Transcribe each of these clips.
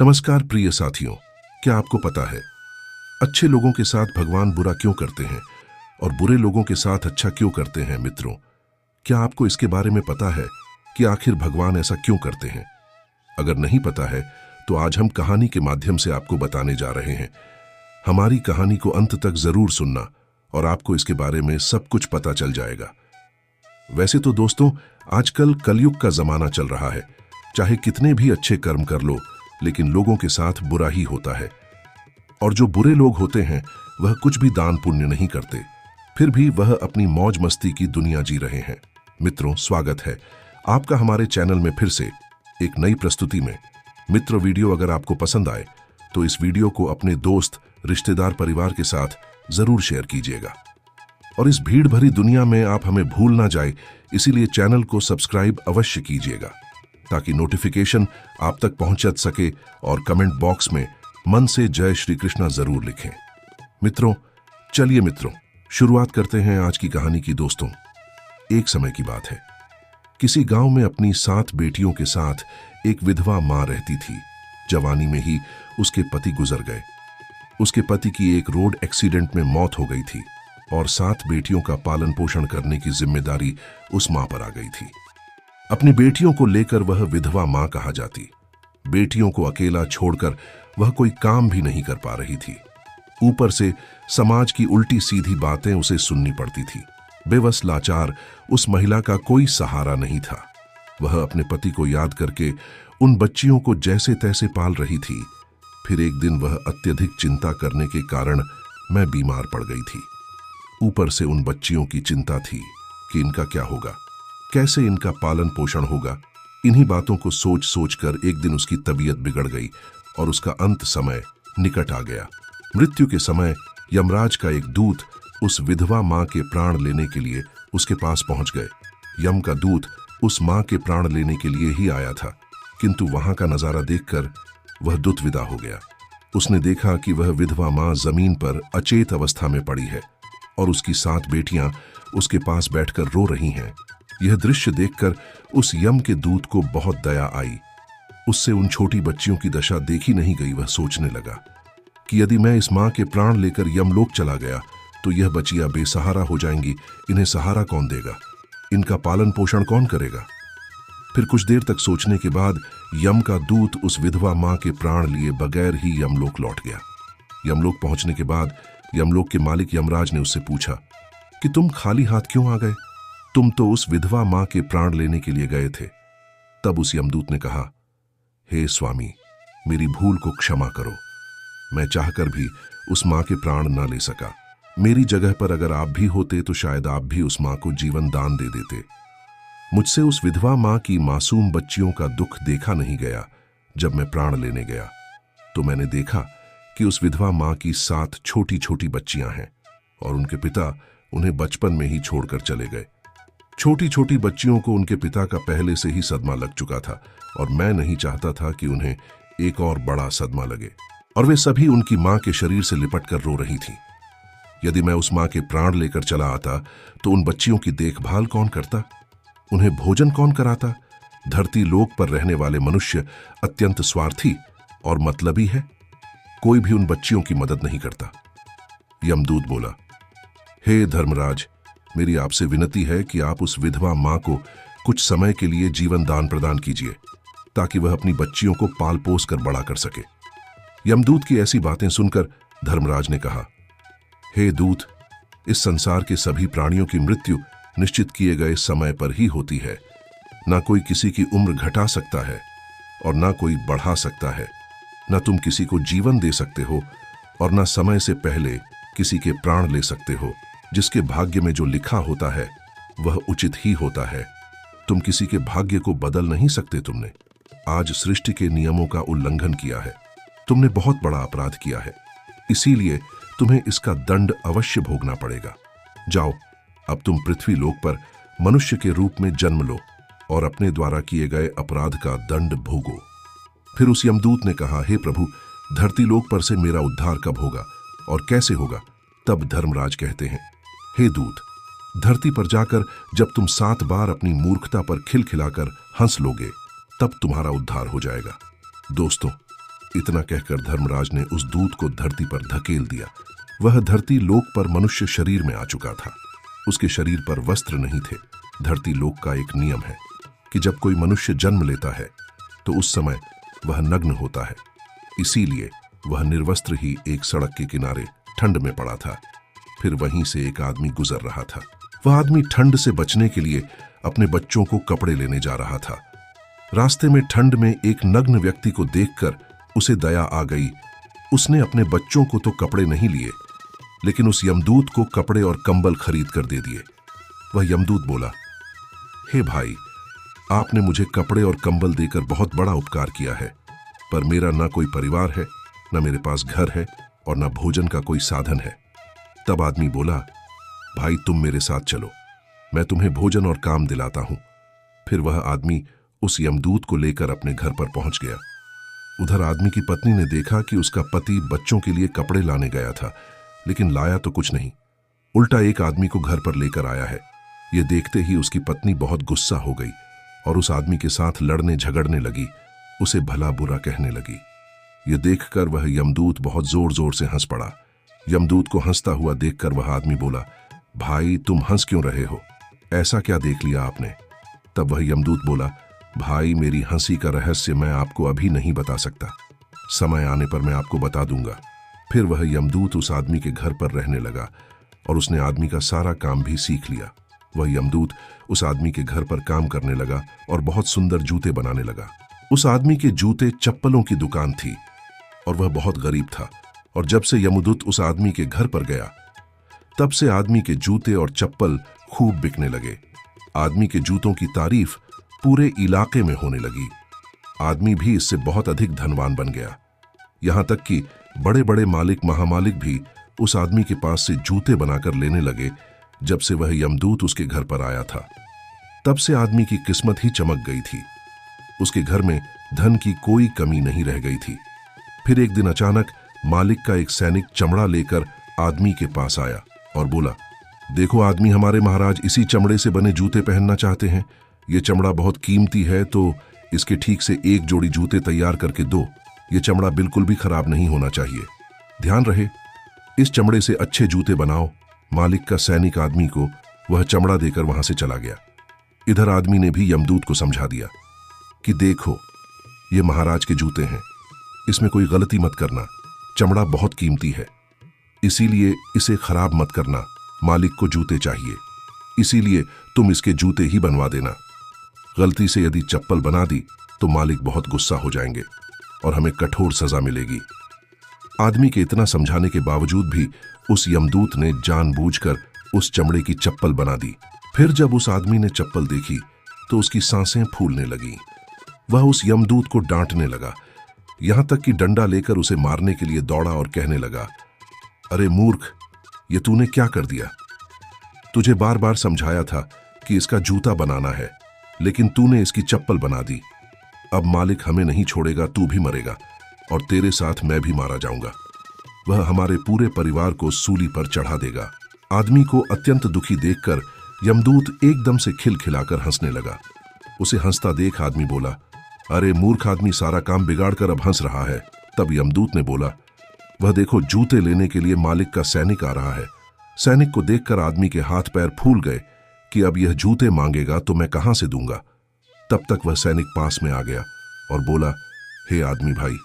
नमस्कार प्रिय साथियों, क्या आपको पता है अच्छे लोगों के साथ भगवान बुरा क्यों करते हैं और बुरे लोगों के साथ अच्छा क्यों करते हैं? मित्रों, क्या आपको इसके बारे में पता है कि आखिर भगवान ऐसा क्यों करते हैं? अगर नहीं पता है तो आज हम कहानी के माध्यम से आपको बताने जा रहे हैं। हमारी कहानी को अंत तक जरूर सुनना और आपको इसके बारे में सब कुछ पता चल जाएगा। वैसे तो दोस्तों, आजकल कलयुग का जमाना चल रहा है। चाहे कितने भी अच्छे कर्म कर लो, लेकिन लोगों के साथ बुरा ही होता है। और जो बुरे लोग होते हैं वह कुछ भी दान पुण्य नहीं करते, फिर भी वह अपनी मौज मस्ती की दुनिया जी रहे हैं। मित्रों, स्वागत है आपका हमारे चैनल में फिर से एक नई प्रस्तुति में। मित्र, वीडियो अगर आपको पसंद आए तो इस वीडियो को अपने दोस्त, रिश्तेदार, परिवार के साथ जरूर शेयर कीजिएगा। और इस भीड़ भरी दुनिया में आप हमें भूल ना जाए, इसीलिए चैनल को सब्सक्राइब अवश्य कीजिएगा ताकि नोटिफिकेशन आप तक पहुंच सके। और कमेंट बॉक्स में मन से जय श्री कृष्णा जरूर लिखें। मित्रों, चलिए शुरुआत करते हैं आज की कहानी की। दोस्तों, एक समय की बात है। किसी गांव में अपनी 7 बेटियों के साथ एक विधवा मां रहती थी। जवानी में ही उसके पति गुजर गए। उसके पति की एक रोड एक्सीडेंट में मौत हो गई थी और 7 बेटियों का पालन पोषण करने की जिम्मेदारी उस मां पर आ गई थी। अपनी बेटियों को लेकर वह विधवा मां कहा जाती। बेटियों को अकेला छोड़कर वह कोई काम भी नहीं कर पा रही थी। ऊपर से समाज की उल्टी सीधी बातें उसे सुननी पड़ती थी। बेबस लाचार उस महिला का कोई सहारा नहीं था। वह अपने पति को याद करके उन बच्चियों को जैसे तैसे पाल रही थी। फिर एक दिन वह अत्यधिक चिंता करने के कारण मैं बीमार पड़ गई थी। ऊपर से उन बच्चियों की चिंता थी कि इनका क्या होगा, कैसे इनका पालन पोषण होगा। इन्हीं बातों को सोच सोच कर एक दिन उसकी तबीयत बिगड़ गई और उसका अंत समय निकट आ गया। मृत्यु के समय यमराज का एक दूत उस विधवा मां के प्राण लेने के लिए उसके पास पहुंच गए। यम का दूत उस मां के प्राण लेने के लिए ही आया था, किंतु वहां का नजारा देखकर वह दूत विदा हो गया। उसने देखा कि वह विधवा मां जमीन पर अचेत अवस्था में पड़ी है और उसकी 7 बेटियां उसके पास बैठकर रो रही हैं। यह दृश्य देखकर उस यम के दूत को बहुत दया आई। उससे उन छोटी बच्चियों की दशा देखी नहीं गई। वह सोचने लगा कि यदि मैं इस मां के प्राण लेकर यमलोक चला गया तो यह बच्चियां बेसहारा हो जाएंगी। इन्हें सहारा कौन देगा? इनका पालन पोषण कौन करेगा? फिर कुछ देर तक सोचने के बाद यम का दूत उस विधवा मां के प्राण लिए बगैर ही यमलोक लौट गया। यमलोक पहुंचने के बाद यमलोक के मालिक यमराज ने उससे पूछा कि तुम खाली हाथ क्यों आ गए? तुम तो उस विधवा मां के प्राण लेने के लिए गए थे। तब उस यमदूत ने कहा, हे स्वामी, मेरी भूल को क्षमा करो। मैं चाहकर भी उस मां के प्राण न ले सका। मेरी जगह पर अगर आप भी होते तो शायद आप भी उस मां को जीवन दान दे देते। मुझसे उस विधवा मां की मासूम बच्चियों का दुख देखा नहीं गया। जब मैं प्राण लेने गया तो मैंने देखा कि उस विधवा मां की 7 छोटी छोटी बच्चियां हैं और उनके पिता उन्हें बचपन में ही छोड़कर चले गए। छोटी छोटी बच्चियों को उनके पिता का पहले से ही सदमा लग चुका था और मैं नहीं चाहता था कि उन्हें एक और बड़ा सदमा लगे। और वे सभी उनकी मां के शरीर से लिपटकर रो रही थीं। यदि मैं उस मां के प्राण लेकर चला आता तो उन बच्चियों की देखभाल कौन करता? उन्हें भोजन कौन कराता? धरती लोक पर रहने वाले मनुष्य अत्यंत स्वार्थी और मतलबी है। कोई भी उन बच्चियों की मदद नहीं करता। यमदूत बोला, हे धर्मराज, मेरी आपसे विनती है कि आप उस विधवा मां को कुछ समय के लिए जीवन दान प्रदान कीजिए ताकि वह अपनी बच्चियों को पाल पोस कर बड़ा कर सके। यमदूत की ऐसी बातें सुनकर धर्मराज ने कहा, हे दूत, इस संसार के सभी प्राणियों की मृत्यु निश्चित किए गए समय पर ही होती है। ना कोई किसी की उम्र घटा सकता है और ना कोई बढ़ा सकता है। ना तुम किसी को जीवन दे सकते हो और ना समय से पहले किसी के प्राण ले सकते हो। जिसके भाग्य में जो लिखा होता है वह उचित ही होता है। तुम किसी के भाग्य को बदल नहीं सकते। तुमने आज सृष्टि के नियमों का उल्लंघन किया है। तुमने बहुत बड़ा अपराध किया है, इसीलिए तुम्हें इसका दंड अवश्य भोगना पड़ेगा। जाओ, अब तुम पृथ्वी लोक पर मनुष्य के रूप में जन्म लो और अपने द्वारा किए गए अपराध का दंड भोगो। फिर उस यमदूत ने कहा, हे प्रभु, धरती लोक पर से मेरा उद्धार कब होगा और कैसे होगा? तब धर्मराज कहते हैं, हे दूत, धरती पर जाकर जब तुम 7 बार अपनी मूर्खता पर खिलखिलाकर हंस लोगे तब तुम्हारा उद्धार हो जाएगा। दोस्तों, इतना कहकर धर्मराज ने उस दूत को धरती पर धकेल दिया। वह धरती लोक पर मनुष्य शरीर में आ चुका था। उसके शरीर पर वस्त्र नहीं थे। धरती लोक का एक नियम है कि जब कोई मनुष्य जन्म लेता है तो उस समय वह नग्न होता है। इसीलिए वह निर्वस्त्र ही एक सड़क के किनारे ठंड में पड़ा था। फिर वहीं से एक आदमी गुजर रहा था। वह आदमी ठंड से बचने के लिए अपने बच्चों को कपड़े लेने जा रहा था। रास्ते में ठंड में एक नग्न व्यक्ति को देखकर उसे दया आ गई। उसने अपने बच्चों को तो कपड़े नहीं लिए, लेकिन उस यमदूत को कपड़े और कंबल खरीद कर दे दिए। वह यमदूत बोला, हे भाई, आपने मुझे कपड़े और कंबल देकर बहुत बड़ा उपकार किया है, पर मेरा ना कोई परिवार है, ना मेरे पास घर है और ना भोजन का कोई साधन है। तब आदमी बोला, भाई तुम मेरे साथ चलो, मैं तुम्हें भोजन और काम दिलाता हूं। फिर वह आदमी उस यमदूत को लेकर अपने घर पर पहुंच गया। उधर आदमी की पत्नी ने देखा कि उसका पति बच्चों के लिए कपड़े लाने गया था, लेकिन लाया तो कुछ नहीं, उल्टा एक आदमी को घर पर लेकर आया है। ये देखते ही उसकी पत्नी बहुत गुस्सा हो गई और उस आदमी के साथ लड़ने झगड़ने लगी, उसे भला बुरा कहने लगी। ये देखकर वह यमदूत बहुत जोर जोर से हंस पड़ा। यमदूत को हंसता हुआ देखकर वह आदमी बोला, भाई तुम हंस क्यों रहे हो? ऐसा क्या देख लिया आपने? तब वह यमदूत बोला, भाई मेरी हंसी का रहस्य मैं आपको अभी नहीं बता सकता, समय आने पर मैं आपको बता दूंगा। फिर वह यमदूत उस आदमी के घर पर रहने लगा और उसने आदमी का सारा काम भी सीख लिया। वह यमदूत उस आदमी के घर पर काम करने लगा और बहुत सुंदर जूते बनाने लगा। उस आदमी के जूते चप्पलों की दुकान थी और वह बहुत गरीब था। और जब से यमदूत उस आदमी के घर पर गया, तब से आदमी के जूते और चप्पल खूब बिकने लगे। आदमी के जूतों की तारीफ पूरे इलाके में होने लगी। आदमी भी इससे बहुत अधिक धनवान बन गया। यहां तक कि बड़े बड़े मालिक महामालिक भी उस आदमी के पास से जूते बनाकर लेने लगे। जब से वह यमदूत उसके घर पर आया था, तब से आदमी की किस्मत ही चमक गई थी। उसके घर में धन की कोई कमी नहीं रह गई थी। फिर एक दिन अचानक मालिक का एक सैनिक चमड़ा लेकर आदमी के पास आया और बोला, देखो आदमी, हमारे महाराज इसी चमड़े से बने जूते पहनना चाहते हैं। ये चमड़ा बहुत कीमती है, तो इसके ठीक से एक जोड़ी जूते तैयार करके दो। ये चमड़ा बिल्कुल भी खराब नहीं होना चाहिए। ध्यान रहे, इस चमड़े से अच्छे जूते बनाओ। मालिक का सैनिक आदमी को वह चमड़ा देकर वहां से चला गया। इधर आदमी ने भी यमदूत को समझा दिया कि देखो, ये महाराज के जूते हैं, इसमें कोई गलती मत करना। चमड़ा बहुत कीमती है, इसीलिए इसे खराब मत करना। मालिक को जूते चाहिए, इसीलिए तुम इसके जूते ही बनवा देना। गलती से यदि चप्पल बना दी तो मालिक बहुत गुस्सा हो जाएंगे और हमें कठोर सजा मिलेगी। आदमी के इतना समझाने के बावजूद भी उस यमदूत ने जानबूझकर उस चमड़े की चप्पल बना दी। फिर जब उस आदमी ने चप्पल देखी तो उसकी सांसें फूलने लगीं। वह उस यमदूत को डांटने लगा, यहां तक कि डंडा लेकर उसे मारने के लिए दौड़ा और कहने लगा, अरे मूर्ख, ये तूने क्या कर दिया? तुझे बार बार समझाया था कि इसका जूता बनाना है, लेकिन तूने इसकी चप्पल बना दी। अब मालिक हमें नहीं छोड़ेगा, तू भी मरेगा और तेरे साथ मैं भी मारा जाऊंगा। वह हमारे पूरे परिवार को सूली पर चढ़ा देगा। आदमी को अत्यंत दुखी देखकर यमदूत एकदम से खिलखिलाकर हंसने लगा। उसे हंसता देख आदमी बोला, अरे मूर्ख आदमी, सारा काम बिगाड़कर अब हंस रहा है। तब यमदूत ने बोला, वह देखो, जूते लेने के लिए मालिक का सैनिक आ रहा है। सैनिक को देखकर आदमी के हाथ पैर फूल गए कि अब यह जूते मांगेगा तो मैं कहां से दूंगा। तब तक वह सैनिक पास में आ गया और बोला, हे आदमी भाई,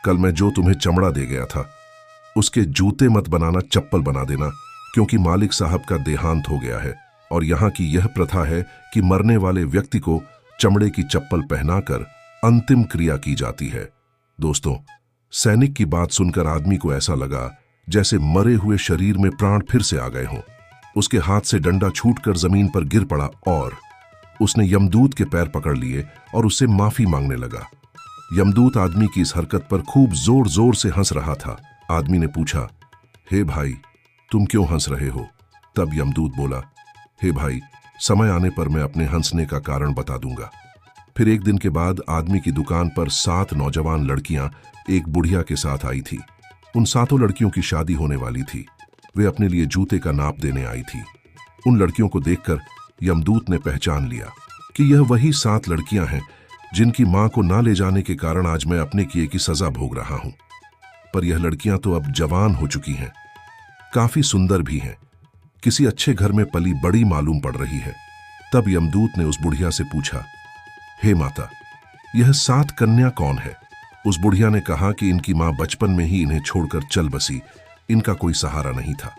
कल मैं जो तुम्हें चमड़ा दे गया था, उसके जूते मत बनाना, चप्पल बना देना, क्योंकि मालिक साहब का देहांत हो गया है और यहाँ की यह प्रथा है कि मरने वाले व्यक्ति को चमड़े की चप्पल पहनाकर अंतिम क्रिया की जाती है। दोस्तों, सैनिक की बात सुनकर आदमी को ऐसा लगा जैसे मरे हुए शरीर में प्राण फिर से आ गए हों। उसके हाथ से डंडा छूटकर जमीन पर गिर पड़ा और उसने यमदूत के पैर पकड़ लिए और उससे माफी मांगने लगा। यमदूत आदमी की इस हरकत पर खूब जोर जोर से हंस रहा था। आदमी ने पूछा, हे भाई, तुम क्यों हंस रहे हो? तब यमदूत बोला, हे भाई, समय आने पर मैं अपने हंसने का कारण बता दूंगा। फिर एक दिन के बाद आदमी की दुकान पर 7 नौजवान लड़कियां एक बुढ़िया के साथ आई थी। उन 7 लड़कियों की शादी होने वाली थी। वे अपने लिए जूते का नाप देने आई थी। उन लड़कियों को देखकर यमदूत ने पहचान लिया कि यह वही 7 लड़कियां हैं जिनकी मां को ना ले जाने के कारण आज मैं अपने किए की सजा भोग रहा हूं। पर यह लड़कियां तो अब जवान हो चुकी हैं, काफी सुंदर भी हैं, किसी अच्छे घर में पली बड़ी मालूम पड़ रही है। तब यमदूत ने उस बुढ़िया से पूछा, हे माता, यह 7 कन्या कौन है? उस बुढ़िया ने कहा कि इनकी मां बचपन में ही इन्हें छोड़कर चल बसी, इनका कोई सहारा नहीं था,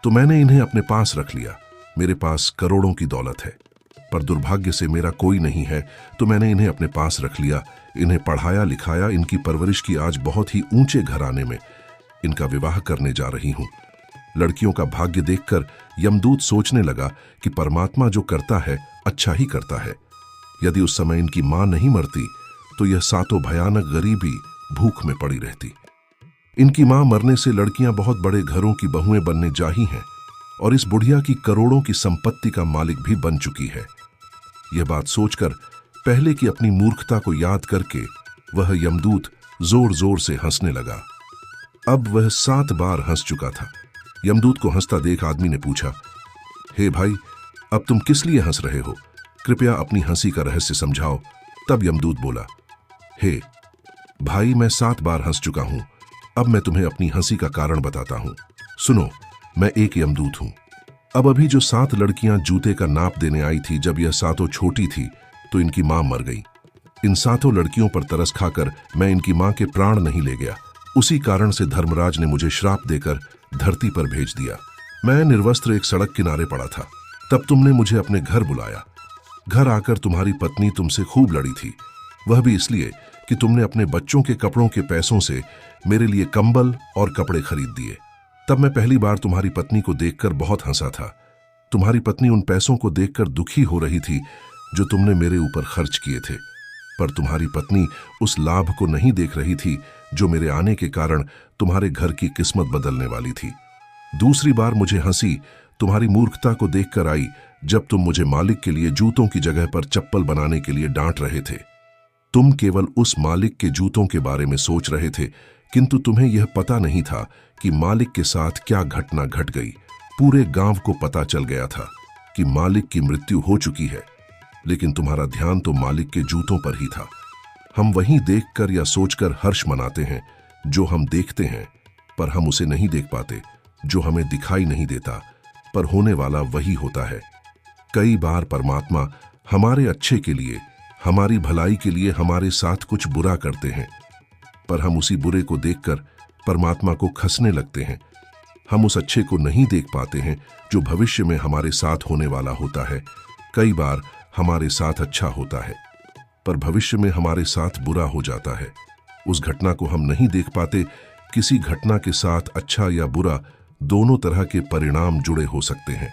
तो मैंने इन्हें अपने पास रख लिया। मेरे पास करोड़ों की दौलत है, पर दुर्भाग्य से मेरा कोई नहीं है, तो मैंने इन्हें अपने पास रख लिया, इन्हें पढ़ाया लिखाया, इनकी परवरिश की, आज बहुत ही ऊंचे घराने में इनका विवाह करने जा रही हूं। लड़कियों का भाग्य देखकर यमदूत सोचने लगा कि परमात्मा जो करता है अच्छा ही करता है। यदि उस समय इनकी मां नहीं मरती तो यह 7 भयानक गरीबी भूख में पड़ी रहती। इनकी मां मरने से लड़कियां बहुत बड़े घरों की बहुएं बनने जा ही हैं और इस बुढ़िया की करोड़ों की संपत्ति का मालिक भी बन चुकी है। यह बात सोचकर पहले की अपनी मूर्खता को याद करके वह यमदूत जोर जोर से हंसने लगा। अब वह 7 बार हंस चुका था। यमदूत को हंसता देख आदमी ने पूछा, हे भाई, अब तुम किस लिए हंस रहे हो? कृपया अपनी हंसी का रहस्य समझाओ। तब यमदूत बोला, हे भाई, मैं 7 बार हंस चुका हूं, अब मैं तुम्हें अपनी हंसी का कारण बताता हूं। सुनो, मैं एक यमदूत हूं। अब अभी जो 7 लड़कियां जूते का नाप देने आई थी, जब यह 7 छोटी थी तो इनकी मां मर गई। इन 7 लड़कियों पर तरस खाकर मैं इनकी मां के प्राण नहीं ले गया। उसी कारण से धर्मराज ने मुझे श्राप देकर धरती पर भेज दिया। मैं निर्वस्त्र एक सड़क किनारे पड़ा था, तब तुमने मुझे अपने घर बुलाया। घर आकर तुम्हारी पत्नी तुमसे खूब लड़ी थी, वह भी इसलिए कि तुमने अपने बच्चों के कपड़ों के पैसों से मेरे लिए कंबल और कपड़े खरीद दिए। तब मैं पहली बार तुम्हारी पत्नी को देखकर बहुत हंसा था। तुम्हारी पत्नी उन पैसों को देखकर दुखी हो रही थी जो तुमने मेरे ऊपर खर्च किए थे, पर तुम्हारी पत्नी उस लाभ को नहीं देख रही थी जो मेरे आने के कारण तुम्हारे घर की किस्मत बदलने वाली थी। दूसरी बार मुझे हंसी तुम्हारी मूर्खता को देखकर आई, जब तुम मुझे मालिक के लिए जूतों की जगह पर चप्पल बनाने के लिए डांट रहे थे। तुम केवल उस मालिक के जूतों के बारे में सोच रहे थे, किंतु तुम्हें यह पता नहीं था कि मालिक के साथ क्या घटना घट गई। पूरे गांव को पता चल गया था कि मालिक की मृत्यु हो चुकी है, लेकिन तुम्हारा ध्यान तो मालिक के जूतों पर ही था। हम वहीं देखकर या सोचकर हर्ष मनाते हैं जो हम देखते हैं, पर हम उसे नहीं देख पाते। जो हमें दिखाई नहीं देता, पर होने वाला वही होता है। कई बार परमात्मा हमारे अच्छे के लिए, हमारी भलाई के लिए हमारे साथ कुछ बुरा करते हैं, पर हम उसी बुरे को देखकर परमात्मा को खसने लगते हैं। हम उस अच्छे को नहीं देख पाते हैं जो भविष्य में हमारे साथ होने वाला होता है। कई बार हमारे साथ अच्छा होता है, पर भविष्य में हमारे साथ बुरा हो जाता है। उस घटना को हम नहीं देख पाते। किसी घटना के साथ अच्छा या बुरा दोनों तरह के परिणाम जुड़े हो सकते हैं।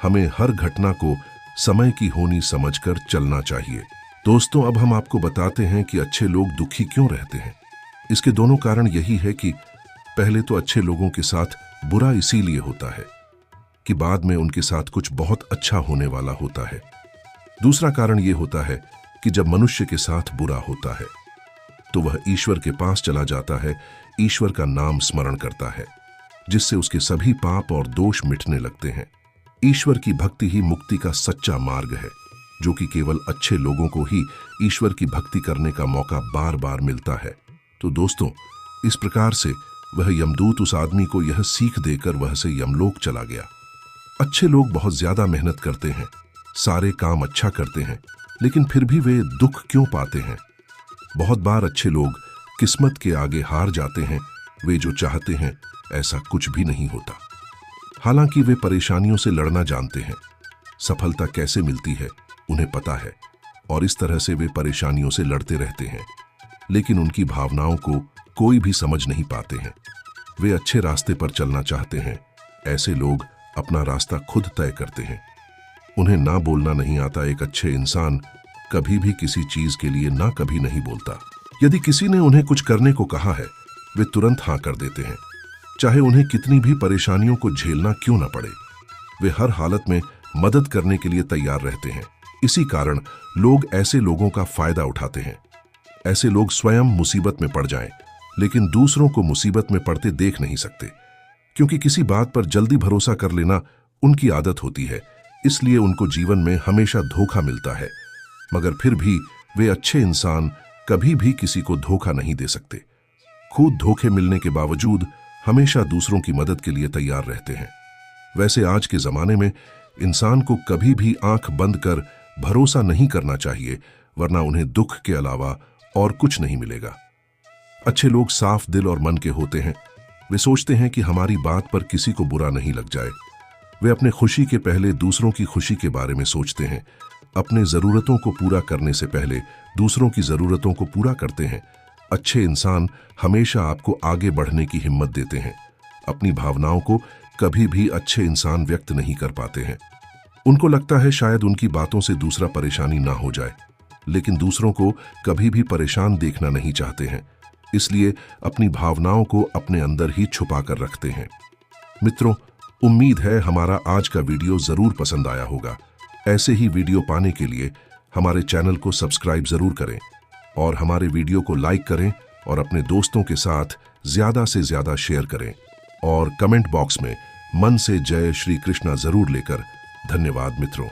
हमें हर घटना को समय की होनी समझकर चलना चाहिए। दोस्तों, अब हम आपको बताते हैं कि अच्छे लोग दुखी क्यों रहते हैं। इसके दोनों कारण यही है कि पहले तो अच्छे लोगों के साथ बुरा इसीलिए होता है कि बाद में उनके साथ कुछ बहुत अच्छा होने वाला होता है। दूसरा कारण यह होता है कि जब मनुष्य के साथ बुरा होता है तो वह ईश्वर के पास चला जाता है, ईश्वर का नाम स्मरण करता है, जिससे उसके सभी पाप और दोष मिटने लगते हैं। ईश्वर की भक्ति ही मुक्ति का सच्चा मार्ग है, जो कि केवल अच्छे लोगों को ही ईश्वर की भक्ति करने का मौका बार बार मिलता है। तो दोस्तों, इस प्रकार से वह यमदूत उस आदमी को यह सीख देकर वह से यमलोक चला गया। अच्छे लोग बहुत ज्यादा मेहनत करते हैं, सारे काम अच्छा करते हैं, लेकिन फिर भी वे दुख क्यों पाते हैं? बहुत बार अच्छे लोग किस्मत के आगे हार जाते हैं। वे जो चाहते हैं ऐसा कुछ भी नहीं होता। हालांकि वे परेशानियों से लड़ना जानते हैं। सफलता कैसे मिलती है उन्हें पता है, और इस तरह से वे परेशानियों से लड़ते रहते हैं, लेकिन उनकी भावनाओं को कोई भी समझ नहीं पाते हैं। वे अच्छे रास्ते पर चलना चाहते हैं। ऐसे लोग अपना रास्ता खुद तय करते हैं। उन्हें ना बोलना नहीं आता। एक अच्छे इंसान कभी भी किसी चीज के लिए ना कभी नहीं बोलता। यदि किसी ने उन्हें कुछ करने को कहा है, वे तुरंत हाँ कर देते हैं, चाहे उन्हें कितनी भी परेशानियों को झेलना क्यों ना पड़े। वे हर हालत में मदद करने के लिए तैयार रहते हैं। इसी कारण लोग ऐसे लोगों का फायदा उठाते हैं। ऐसे लोग स्वयं मुसीबत में पड़ जाएं, लेकिन दूसरों को मुसीबत में पड़ते देख नहीं सकते, क्योंकि किसी बात पर जल्दी भरोसा कर लेना उनकी आदत होती है। इसलिए उनको जीवन में हमेशा धोखा मिलता है, मगर फिर भी वे अच्छे इंसान कभी भी किसी को धोखा नहीं दे सकते। खुद धोखे मिलने के बावजूद हमेशा दूसरों की मदद के लिए तैयार रहते हैं। वैसे आज के जमाने में इंसान को कभी भी आंख बंद कर भरोसा नहीं करना चाहिए, वरना उन्हें दुख के अलावा और कुछ नहीं मिलेगा। अच्छे लोग साफ दिल और मन के होते हैं। वे सोचते हैं कि हमारी बात पर किसी को बुरा नहीं लग जाए। वे अपने खुशी के पहले दूसरों की खुशी के बारे में सोचते हैं। अपने जरूरतों को पूरा करने से पहले दूसरों की जरूरतों को पूरा करते हैं। अच्छे इंसान हमेशा आपको आगे बढ़ने की हिम्मत देते हैं। अपनी भावनाओं को कभी भी अच्छे इंसान व्यक्त नहीं कर पाते हैं। उनको लगता है शायद उनकी बातों से दूसरा परेशानी ना हो जाए, लेकिन दूसरों को कभी भी परेशान देखना नहीं चाहते हैं, इसलिए अपनी भावनाओं को अपने अंदर ही छुपा कर रखते हैं। मित्रों, उम्मीद है हमारा आज का वीडियो जरूर पसंद आया होगा। ऐसे ही वीडियो पाने के लिए हमारे चैनल को सब्सक्राइब जरूर करें और हमारे वीडियो को लाइक करें और अपने दोस्तों के साथ ज्यादा से ज्यादा शेयर करें और कमेंट बॉक्स में मन से जय श्री कृष्णा जरूर लेकर। धन्यवाद मित्रों।